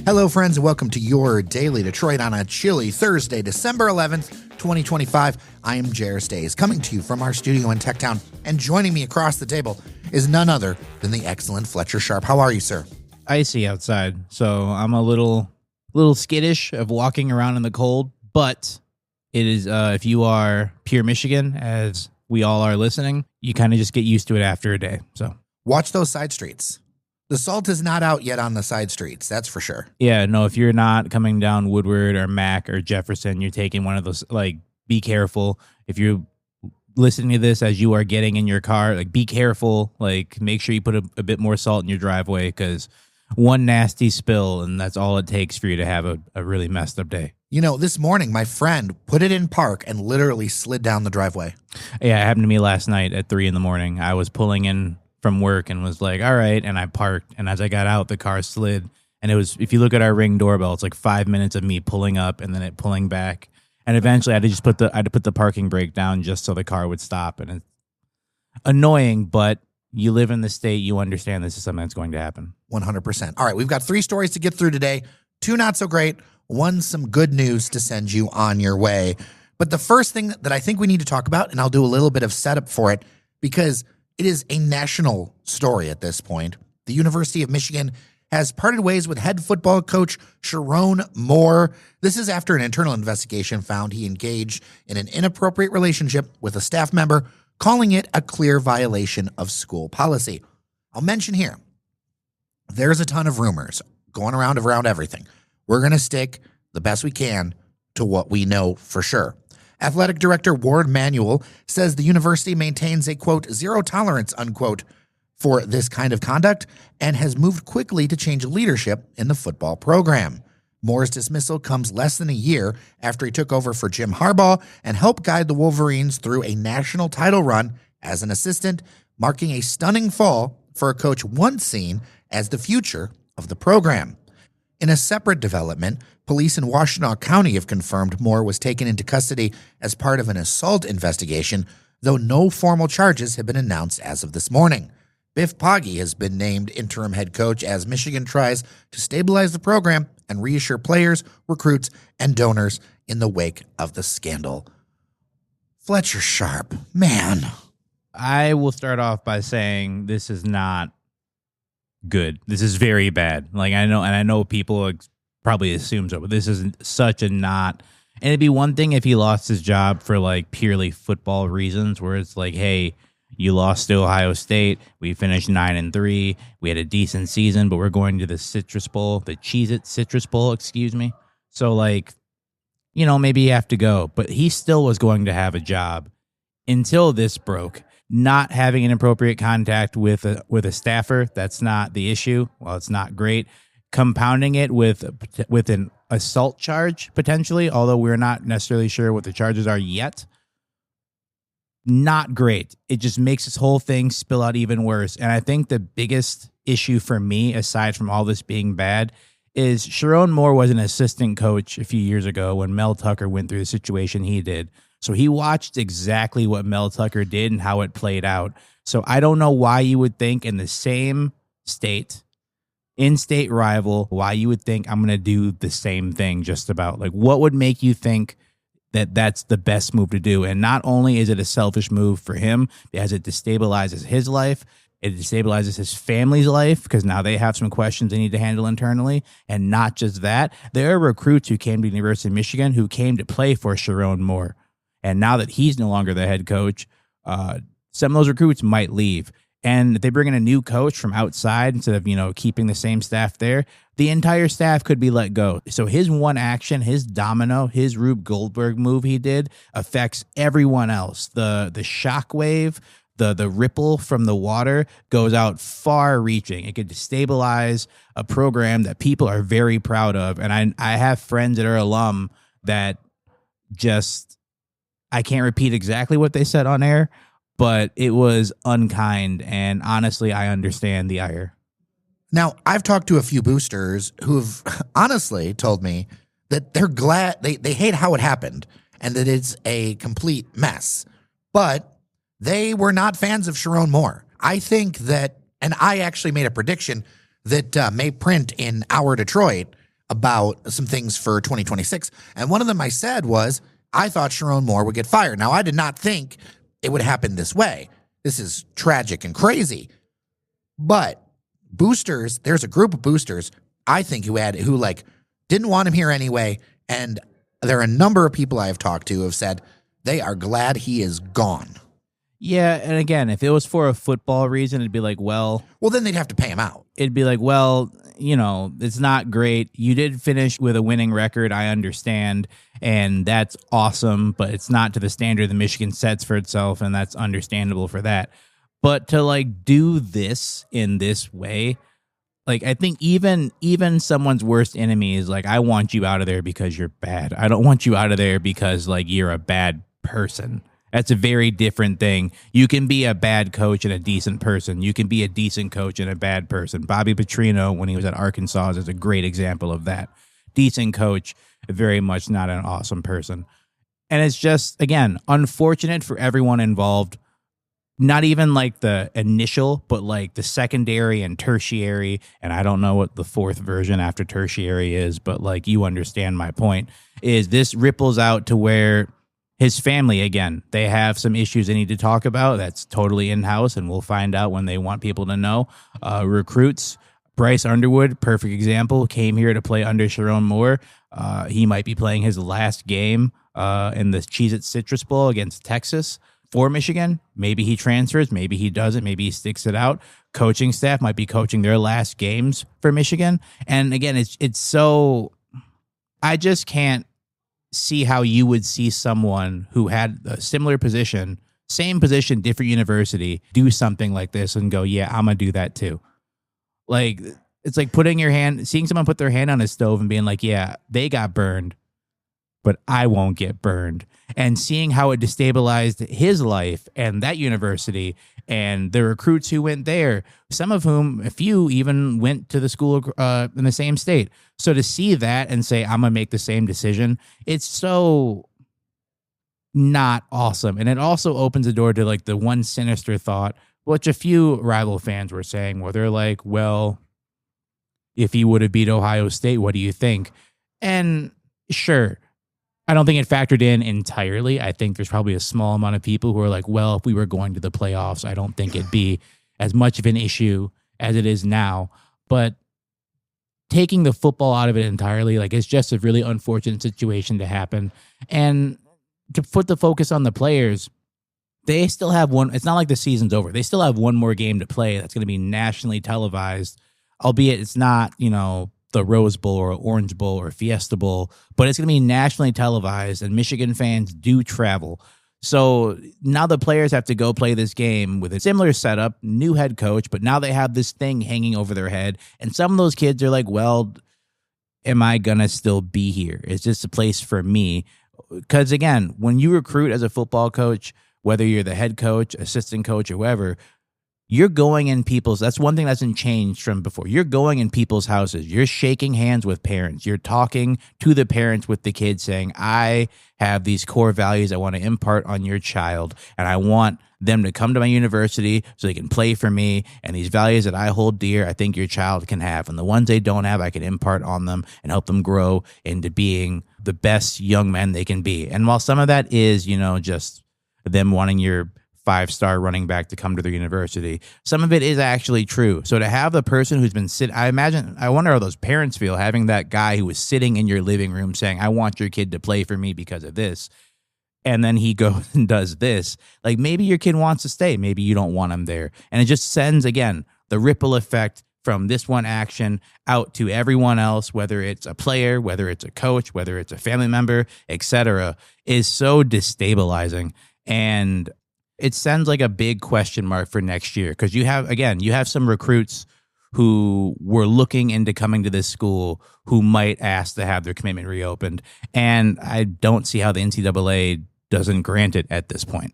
Hello, friends, and welcome to your Daily Detroit on a chilly Thursday, December 11th, 2025. I am Jer Stays, coming to you from our studio in Techtown, and joining me across the table is none other than the excellent Fletcher Sharp. How are you, sir? Icy outside, so I'm a little skittish of walking around in the cold, but it is, if you are pure Michigan, as we all are listening, you kind of just get used to it after a day. So watch those side streets. The salt is not out yet on the side streets, that's for sure. Yeah, no, if you're not coming down Woodward or Mac or Jefferson, you're taking one of those, like, be careful. If you're listening to this as you are getting in your car, like, be careful. Like, make sure you put a bit more salt in your driveway, because one nasty spill, and that's all it takes for you to have a really messed up day. You know, this morning, my friend put it in park and literally slid down the driveway. Yeah, it happened to me last night at 3 a.m. I was pulling in from work and was like, all right, and I parked, and as I got out, the car slid, and it was, if you look at our Ring doorbell, it's like 5 minutes of me pulling up and then it pulling back, and eventually I had to just put the parking brake down just so the car would stop. And it's annoying, but you live in the state, you understand this is something that's going to happen. 100%. All right, we've got 3 stories to get through today, 2 not so great, 1 some good news to send you on your way. But the first thing that I think we need to talk about, and I'll do a little bit of setup for it, because it is a national story at this point. The University of Michigan has parted ways with head football coach Sherrone Moore. This is after an internal investigation found he engaged in an inappropriate relationship with a staff member, calling it a clear violation of school policy. I'll mention here, there's a ton of rumors going around everything. We're going to stick the best we can to what we know for sure. Athletic Director Ward Manuel says the university maintains a, quote, zero tolerance, unquote, for this kind of conduct and has moved quickly to change leadership in the football program. Moore's dismissal comes less than a year after he took over for Jim Harbaugh and helped guide the Wolverines through a national title run as an assistant, marking a stunning fall for a coach once seen as the future of the program. In a separate development, police in Washtenaw County have confirmed Moore was taken into custody as part of an assault investigation, though no formal charges have been announced as of this morning. Biff Poggi has been named interim head coach as Michigan tries to stabilize the program and reassure players, recruits, and donors in the wake of the scandal. Fletcher Sharp, man. I will start off by saying this is not good. This is very bad. Like, I know people probably assume so, but this is such a not. And it'd be one thing if he lost his job for like purely football reasons, where it's like, hey, you lost to Ohio State. We finished 9-3. We had a decent season, but we're going to the Citrus Bowl, the Cheez-It Citrus Bowl, excuse me. So, like, you know, maybe you have to go, but he still was going to have a job until this broke. Not having inappropriate contact with a staffer, that's not the issue. Well, it's not great. Compounding it with an assault charge, potentially, although we're not necessarily sure what the charges are yet. Not great. It just makes this whole thing spill out even worse. And I think the biggest issue for me, aside from all this being bad, is Sherrone Moore was an assistant coach a few years ago when Mel Tucker went through the situation he did. So he watched exactly what Mel Tucker did and how it played out. So I don't know why you would think in the same state, in-state rival, why you would think I'm going to do the same thing just about. Like, what would make you think that that's the best move to do? And not only is it a selfish move for him, as it destabilizes his life, it destabilizes his family's life, because now they have some questions they need to handle internally. And not just that, there are recruits who came to the University of Michigan who came to play for Sherrone Moore. And now that he's no longer the head coach, some of those recruits might leave. And if they bring in a new coach from outside instead of, you know, keeping the same staff there, the entire staff could be let go. So his one action, his domino, his Rube Goldberg move he did affects everyone else. The shockwave, the ripple from the water goes out far reaching. It could destabilize a program that people are very proud of. And I have friends that are alum that just, I can't repeat exactly what they said on air, but it was unkind. And honestly, I understand the ire. Now, I've talked to a few boosters who've honestly told me that they're glad, they hate how it happened and that it's a complete mess. But they were not fans of Sherrone Moore. I think that, and I actually made a prediction that may print in Our Detroit about some things for 2026. And one of them I said was, I thought Sherrone Moore would get fired. Now, I did not think it would happen this way. This is tragic and crazy. But boosters, there's a group of boosters, I think, who didn't want him here anyway. And there are a number of people I have talked to who have said they are glad he is gone. Yeah, and again, if it was for a football reason, it'd be like, well, then they'd have to pay him out. It'd be like, well, it's not great. You did finish with a winning record, I understand, and that's awesome, but it's not to the standard that Michigan sets for itself, and that's understandable for that. But to do this in this way, I think even someone's worst enemy is I want you out of there because you're bad. I don't want you out of there because you're a bad person. That's a very different thing. You can be a bad coach and a decent person. You can be a decent coach and a bad person. Bobby Petrino, when he was at Arkansas, is a great example of that. Decent coach, very much not an awesome person. And it's just, again, unfortunate for everyone involved. Not even the initial, but the secondary and tertiary. And I don't know what the fourth version after tertiary is, but you understand my point, is this ripples out to where his family, again, they have some issues they need to talk about. That's totally in-house, and we'll find out when they want people to know. Recruits, Bryce Underwood, perfect example, came here to play under Sherrone Moore. He might be playing his last game in the Cheez-It Citrus Bowl against Texas for Michigan. Maybe he transfers, maybe he doesn't, maybe he sticks it out. Coaching staff might be coaching their last games for Michigan. And again, it's so, I just can't see how you would see someone who had a similar position, same position, different university, do something like this and go, yeah, I'm going to do that too. It's like seeing someone put their hand on a stove and being like, yeah, they got burned, but I won't get burned. And seeing how it destabilized his life and that university and the recruits who went there, some of whom, a few even went to the school in the same state. So to see that and say, I'm going to make the same decision, it's so not awesome. And it also opens the door to the one sinister thought, which a few rival fans were saying, where they're like, well, if he would have beat Ohio State, what do you think? And sure, I don't think it factored in entirely. I think there's probably a small amount of people who are like, well, if we were going to the playoffs, I don't think it'd be as much of an issue as it is now. But taking the football out of it entirely, it's just a really unfortunate situation to happen. And to put the focus on the players, they still have one. It's not like the season's over. They still have one more game to play that's going to be nationally televised, albeit it's not, the Rose Bowl or Orange Bowl or Fiesta Bowl, but it's going to be nationally televised, and Michigan fans do travel. So now the players have to go play this game with a similar setup, new head coach, but now they have this thing hanging over their head. And some of those kids are like, well, am I going to still be here? Is this a place for me? Because again, when you recruit as a football coach, whether you're the head coach, assistant coach, or whoever, you're going in people's, that's one thing that hasn't changed from before. You're going in people's houses. You're shaking hands with parents. You're talking to the parents with the kids saying, I have these core values I want to impart on your child, and I want them to come to my university so they can play for me, and these values that I hold dear, I think your child can have. And the ones they don't have, I can impart on them and help them grow into being the best young men they can be. And while some of that is, just them wanting your 5-star running back to come to their university, some of it is actually true. So to have the person who's been I wonder how those parents feel having that guy who was sitting in your living room saying, I want your kid to play for me because of this. And then he goes and does this. Maybe your kid wants to stay. Maybe you don't want him there. And it just sends, again, the ripple effect from this one action out to everyone else, whether it's a player, whether it's a coach, whether it's a family member, etc., is so destabilizing. And it sends a big question mark for next year, because you have some recruits who were looking into coming to this school who might ask to have their commitment reopened. And I don't see how the NCAA doesn't grant it at this point.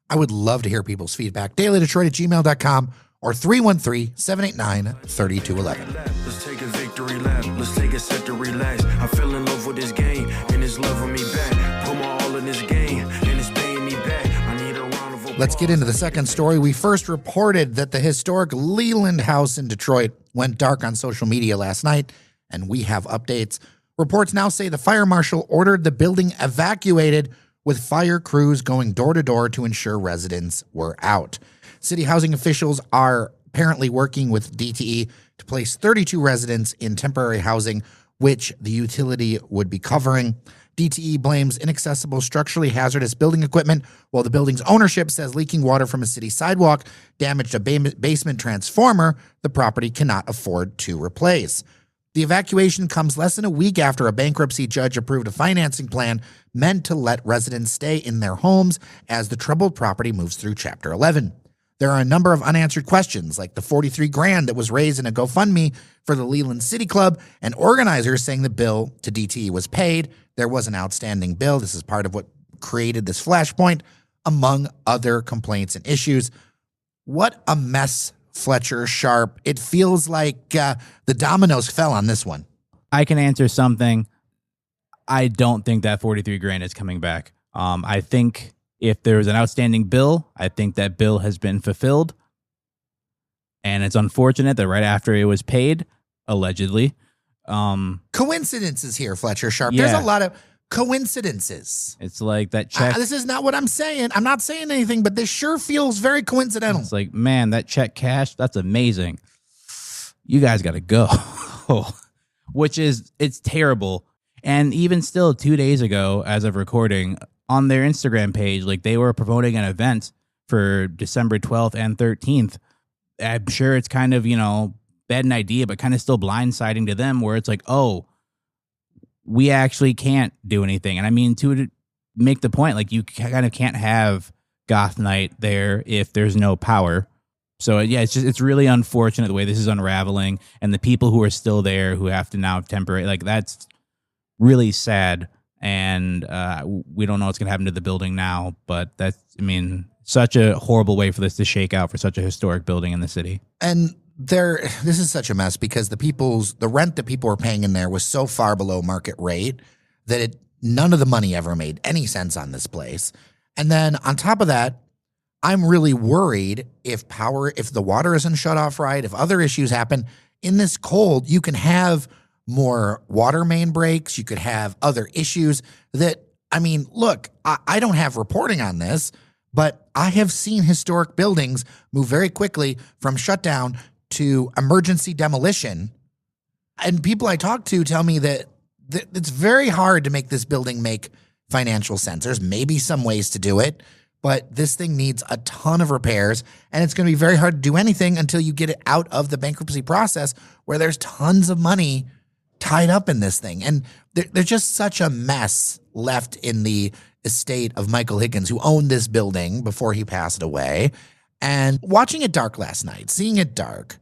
I would love to hear people's feedback. dailydetroit@gmail.com or 313-789-3211. Let's take a victory lap. Let's take a set to relax. I fell in love with this game, and it's loving me back. Put my all in this game, and it's paying me back. I need a round of applause. Let's get into the second story. We first reported that the historic Leland House in Detroit went dark on social media last night and we have updates. Reports now say the fire marshal ordered the building evacuated, with fire crews going door to door to ensure residents were out. City housing officials are apparently working with DTE to place 32 residents in temporary housing, which the utility would be covering. DTE blames inaccessible structurally hazardous building equipment, while the building's ownership says leaking water from a city sidewalk damaged a basement transformer the property cannot afford to replace. The evacuation comes less than a week after a bankruptcy judge approved a financing plan meant to let residents stay in their homes as the troubled property moves through Chapter 11. There are a number of unanswered questions, like the $43,000 that was raised in a GoFundMe for the Leland City Club, and organizers saying the bill to DTE was paid. There was an outstanding bill. This is part of what created this flashpoint, among other complaints and issues. What a mess, Fletcher, Sharp. It feels like the dominoes fell on this one. I can answer something. I don't think that $43,000 is coming back. I think if there was an outstanding bill, I think that bill has been fulfilled. And it's unfortunate that right after it was paid, allegedly. Coincidences here, Fletcher, Sharp. Yeah. There's a lot of coincidences. It's like that check. This is not what I'm saying. I'm not saying anything, but this sure feels very coincidental. It's like, man, that check cashed. That's amazing. You guys got to go. It's terrible. And even still 2 days ago, as of recording, on their Instagram page, like they were promoting an event for December 12th and 13th. I'm sure it's kind of, bad an idea, but kind of still blindsiding to them where it's like, oh, we actually can't do anything. And I mean, to make the point, like you kind of can't have goth night there if there's no power. So yeah, it's really unfortunate the way this is unraveling, and the people who are still there who have to now temporary, like that's really sad. And we don't know what's going to happen to the building now, but such a horrible way for this to shake out for such a historic building in the city. And this is such a mess because the rent that people were paying in there was so far below market rate that none of the money ever made any sense on this place. And then on top of that, I'm really worried if the water isn't shut off right, if other issues happen in this cold, you can have more water main breaks. You could have other issues look, I don't have reporting on this, but I have seen historic buildings move very quickly from shutdown to emergency demolition. And people I talk to tell me that it's very hard to make this building make financial sense. There's maybe some ways to do it, but this thing needs a ton of repairs, and it's going to be very hard to do anything until you get it out of the bankruptcy process where there's tons of money tied up in this thing. And there's just such a mess left in the estate of Michael Higgins, who owned this building before he passed away. And watching it dark last night, seeing it dark,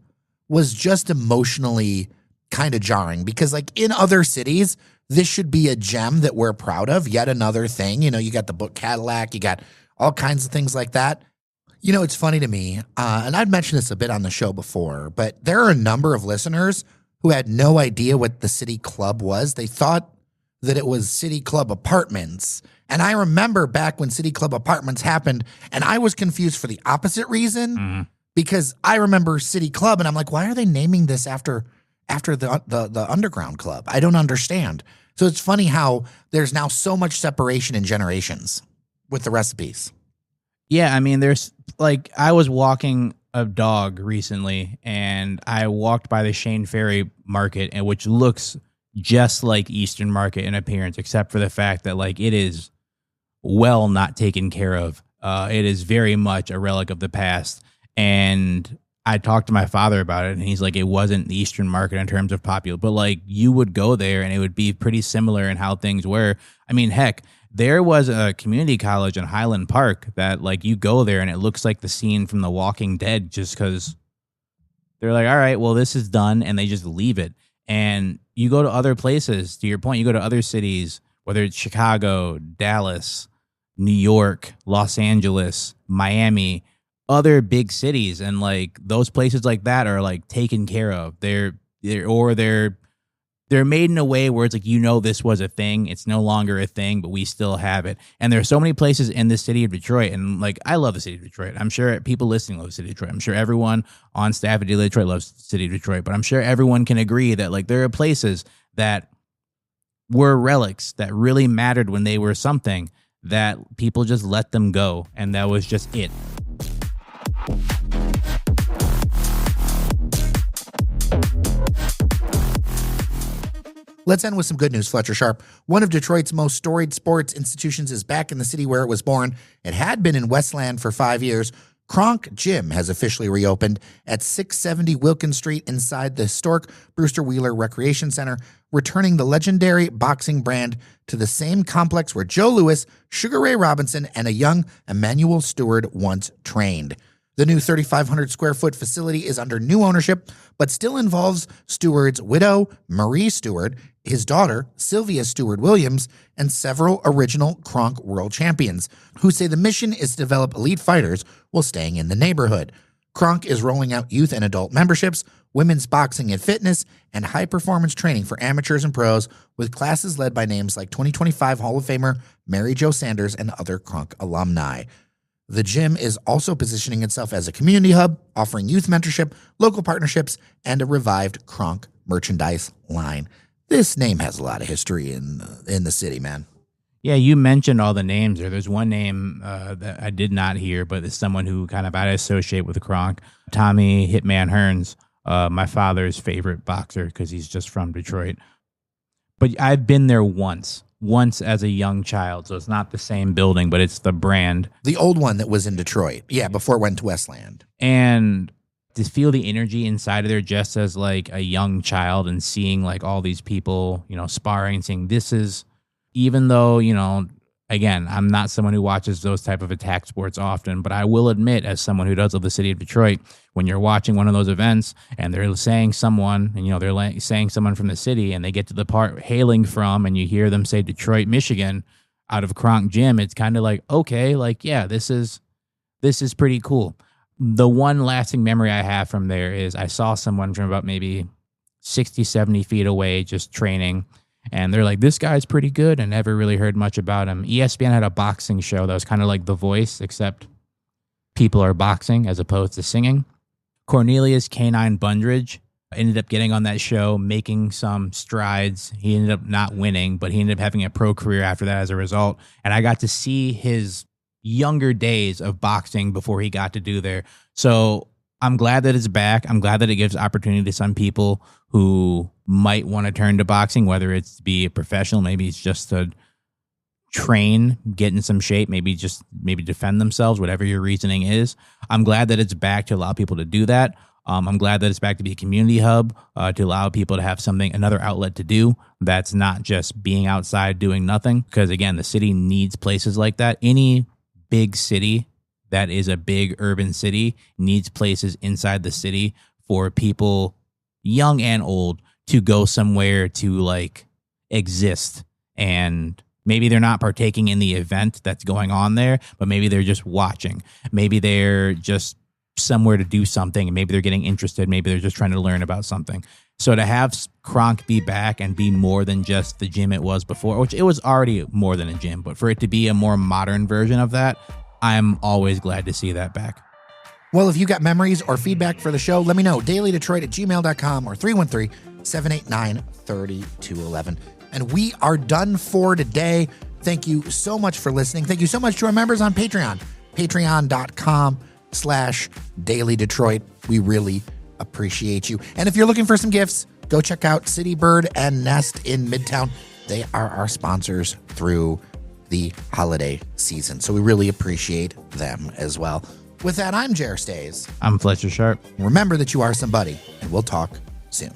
was just emotionally kind of jarring because, like, in other cities, this should be a gem that we're proud of. Yet another thing, you got the book Cadillac, you got all kinds of things like that. It's funny to me, and I've mentioned this a bit on the show before, but there are a number of listeners who had no idea what the City Club was. They thought that it was City Club Apartments. And I remember back when City Club Apartments happened, and I was confused for the opposite reason, because I remember City Club, and I'm like, why are they naming this after the underground club? I don't understand. So it's funny how there's now so much separation in generations with the recipes. Yeah, there's I was walking a dog recently, and I walked by the Shane Ferry Market, and which looks just like Eastern Market in appearance, except for the fact that it is well not taken care of. It is very much a relic of the past. And I talked to my father about it, and he's like, it wasn't the Eastern Market in terms of popular, but you would go there and it would be pretty similar in how things were. Heck, there was a community college in Highland Park that you go there and it looks like the scene from The Walking Dead, just because they're like, all right, well, this is done, and they just leave it. And you go to other places, to your point, you go to other cities, whether it's Chicago, Dallas, New York, Los Angeles, Miami, other big cities, and those places like that are taken care of. They're they're made in a way where it's like, this was a thing. It's no longer a thing, but we still have it. And there are so many places in the city of Detroit. And like, I love the city of Detroit. I'm sure people listening love the city of Detroit. I'm sure everyone on staff at Daily Detroit loves the city of Detroit. But I'm sure everyone can agree that like there are places that were relics that really mattered when they were something that people just let them go. And that was just it. Let's end with some good news, Fletcher Sharp. One of Detroit's most storied sports institutions is back in the city where it was born. It had been in Westland for 5 years. Kronk Gym has officially reopened at 670 Wilkins Street inside the historic Brewster Wheeler Recreation Center, returning the legendary boxing brand to the same complex where Joe Louis, Sugar Ray Robinson, and a young Emmanuel Stewart once trained. The new 3,500 square foot facility is under new ownership, but still involves Stewart's widow, Marie Stewart, his daughter, Sylvia Stewart Williams, and several original Kronk world champions, who say the mission is to develop elite fighters while staying in the neighborhood. Kronk is rolling out youth and adult memberships, women's boxing and fitness, and high-performance training for amateurs and pros, with classes led by names like 2025 Hall of Famer Mary Jo Sanders and other Kronk alumni. The gym is also positioning itself as a community hub, offering youth mentorship, local partnerships, and a revived Kronk merchandise line. This name has a lot of history in the city, man. Yeah, you mentioned all the names there. There's one name that I did not hear, but it's someone who kind of I associate with Kronk. Tommy Hitman Hearns, my father's favorite boxer because he's just from Detroit. But I've been there once as a young child, so it's not the same building, but it's the brand. The old one that was in Detroit, yeah, before it went to Westland. And to feel the energy inside of there just as like a young child and seeing like all these people, sparring and seeing this is, even though, again, I'm not someone who watches those type of attack sports often, but I will admit as someone who does love the city of Detroit, when you're watching one of those events and they're saying someone, and they're saying someone from the city and they get to the part hailing from and you hear them say Detroit, Michigan out of Kronk Gym, it's kind of like, okay, like, yeah, this is pretty cool. The one lasting memory I have from there is I saw someone from about maybe 60, 70 feet away just training. And they're like, this guy's pretty good, and never really heard much about him. ESPN had a boxing show that was kind of like The Voice, except people are boxing as opposed to singing. Cornelius Canine Bundridge ended up getting on that show, making some strides. He ended up not winning, but he ended up having a pro career after that as a result. And I got to see his younger days of boxing before he got to do there. So I'm glad that it's back. I'm glad that it gives opportunity to some people who might want to turn to boxing, whether it's to be a professional, maybe it's just to train, get in some shape, maybe defend themselves, whatever your reasoning is. I'm glad that it's back to allow people to do that. I'm glad that it's back to be a community hub, to allow people to have another outlet to do that's not just being outside doing nothing. Because again, the city needs places like that. Any big city that is a big urban city needs places inside the city for people, young and old, to go somewhere to like exist. And maybe they're not partaking in the event that's going on there, but maybe they're just watching. Maybe they're just somewhere to do something, and maybe they're getting interested. Maybe they're just trying to learn about something. So to have Kronk be back and be more than just the gym it was before, which it was already more than a gym, but for it to be a more modern version of that, I'm always glad to see that back. Well, if you got memories or feedback for the show, let me know. dailydetroit@gmail.com or 313-789-3211. And we are done for today. Thank you so much for listening. Thank you so much to our members on Patreon, patreon.com/dailydetroit. We really appreciate you. And if you're looking for some gifts, go check out City Bird and Nest in Midtown. They are our sponsors through the holiday season. So we really appreciate them as well. With that, I'm Jer Stays. I'm Fletcher Sharp. Remember that you are somebody, and we'll talk soon.